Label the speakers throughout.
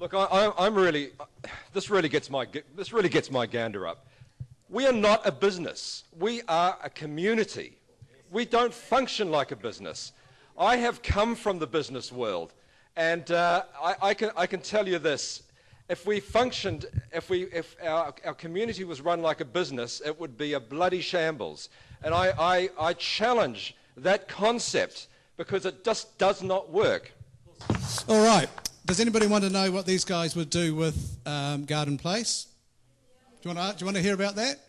Speaker 1: Look, I'm really, this really gets my gander up. We are not a business. We are a community. We don't function like a business. I have come from the business world, and I can tell you this: if we functioned, if our community was run like a business, it would be a bloody shambles. And I challenge that concept because it just does not work.
Speaker 2: All right. Does anybody want to know what these guys would do with Garden Place? Do you want to hear about that?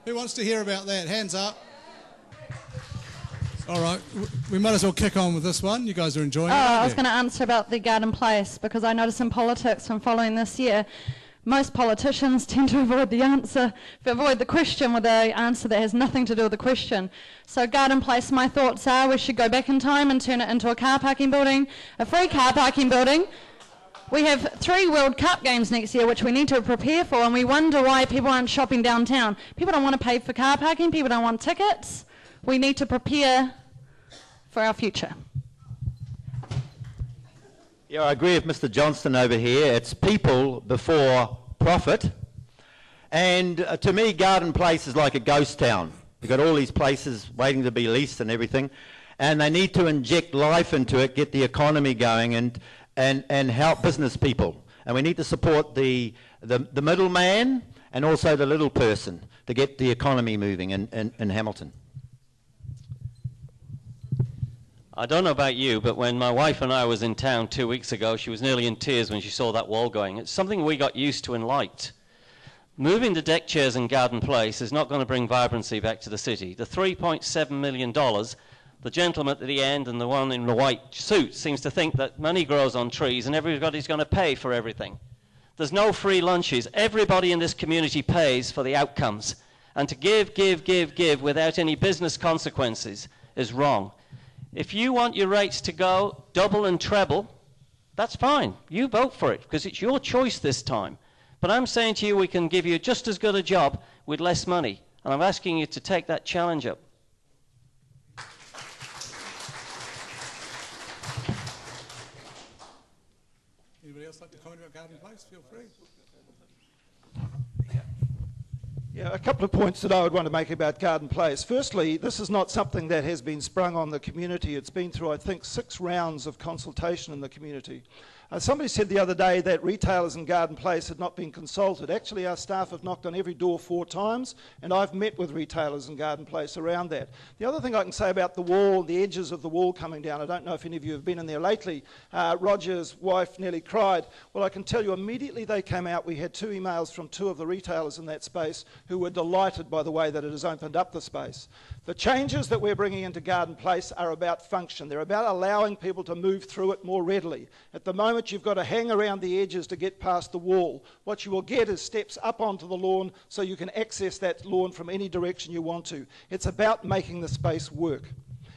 Speaker 2: Who wants to hear about that? Hands up. All right, we might as well kick on with this one. You guys are enjoying it, aren't you?
Speaker 3: I was going to answer about the Garden Place, because I notice in politics from following this year, most politicians tend to avoid the question with an answer that has nothing to do with the question. So Garden Place, my thoughts are we should go back in time and turn it into a car parking building, a free car parking building. We have 3 World Cup games next year, which we need to prepare for, and we wonder why people aren't shopping downtown. People don't want to pay for car parking, people don't want tickets. We need to prepare for our future.
Speaker 4: Yeah, I agree with Mr. Johnston over here. It's people before profit. And to me, Garden Place is like a ghost town. You've got all these places waiting to be leased and everything. And they need to inject life into it, get the economy going, and help business people. And we need to support the middleman and also the little person to get the economy moving in Hamilton.
Speaker 5: I don't know about you, but when my wife and I was in town 2 weeks ago, she was nearly in tears when she saw that wall going. It's something we got used to and liked. Moving the deck chairs in Garden Place is not going to bring vibrancy back to the city. The $3.7 million, the gentleman at the end and the one in the white suit seems to think that money grows on trees and everybody's going to pay for everything. There's no free lunches. Everybody in this community pays for the outcomes. And to give without any business consequences is wrong. If you want your rates to go double and treble, that's fine. You vote for it, because it's your choice this time. But I'm saying to you, we can give you just as good a job with less money. And I'm asking you to take that challenge up.
Speaker 2: Anybody else like to comment about Garden Place? Feel free.
Speaker 6: Yeah, a couple of points that I would want to make about Garden Place. Firstly, this is not something that has been sprung on the community. It's been through, I think, 6 rounds of consultation in the community. Somebody said the other day that retailers in Garden Place had not been consulted. Actually, our staff have knocked on every door 4 times, and I've met with retailers in Garden Place around that. The other thing I can say about the wall, the edges of the wall coming down, I don't know if any of you have been in there lately. Roger's wife nearly cried. Well, I can tell you immediately they came out, we had 2 emails from 2 of the retailers in that space who were delighted by the way that it has opened up the space. The changes that we're bringing into Garden Place are about function. They're about allowing people to move through it more readily. At the moment, you've got to hang around the edges to get past the wall. What you will get is steps up onto the lawn so you can access that lawn from any direction you want to. It's about making the space work.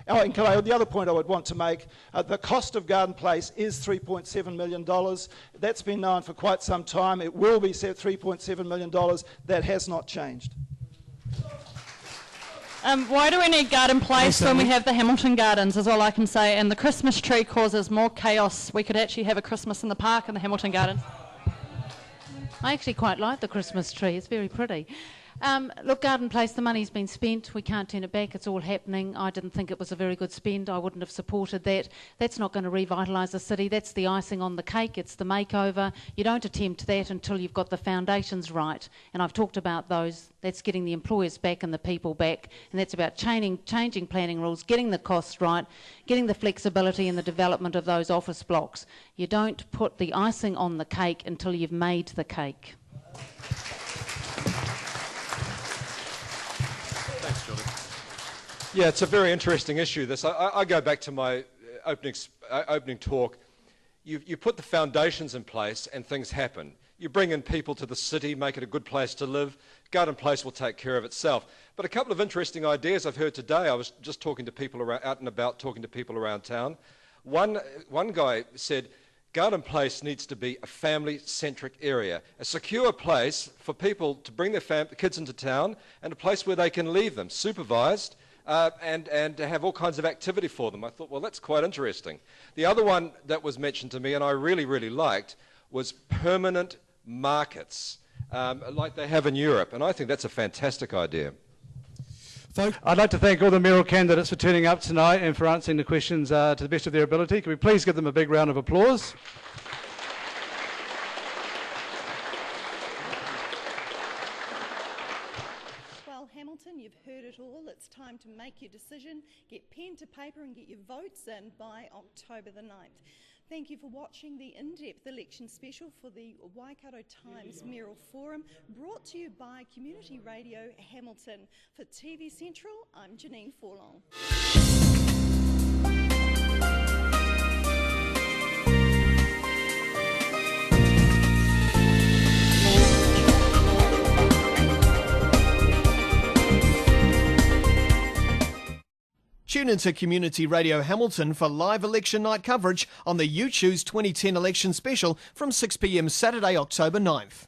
Speaker 6: Oh, and the other point I would want to make, the cost of Garden Place is $3.7 million. That's been known for quite some time. It will be set $3.7 million. That has not changed.
Speaker 3: Why do we need Garden Place when we have the Hamilton Gardens, is all I can say, and the Christmas tree causes more chaos. We could actually have a Christmas in the park in the Hamilton Gardens.
Speaker 7: I actually quite like the Christmas tree, it's very pretty. Look, Garden Place, the money's been spent, we can't turn it back, it's all happening. I didn't think it was a very good spend, I wouldn't have supported that. That's not going to revitalise the city, that's the icing on the cake, it's the makeover. You don't attempt that until you've got the foundations right, and I've talked about those. That's getting the employers back and the people back, and that's about changing planning rules, getting the costs right, getting the flexibility in the development of those office blocks. You don't put the icing on the cake until you've made the cake.
Speaker 1: Yeah, it's a very interesting issue, this. I go back to my opening talk. You put the foundations in place and things happen. You bring in people to the city, make it a good place to live. Garden Place will take care of itself. But a couple of interesting ideas I've heard today. I was just talking to people out and about, talking to people around town. One guy said, Garden Place needs to be a family-centric area, a secure place for people to bring their kids into town and a place where they can leave them, supervised, and to have all kinds of activity for them. I thought, well, that's quite interesting. The other one that was mentioned to me, and I really, really liked, was permanent markets, like they have in Europe, and I think that's a fantastic idea.
Speaker 8: I'd like to thank all the mayoral candidates for turning up tonight and for answering the questions to the best of their ability. Can we please give them a big round of applause?
Speaker 9: Well, Hamilton, you've heard it all. It's time to make your decision, get pen to paper and get your votes in by October the 9th. Thank you for watching the In-Depth election special for the Waikato Times Mayoral Forum, brought to you by Community Radio Hamilton. For TV Central, I'm Janine Forlong.
Speaker 10: Tune into Community Radio Hamilton for live election night coverage on the You Choose 2010 election special from 6 p.m. Saturday, October 9th.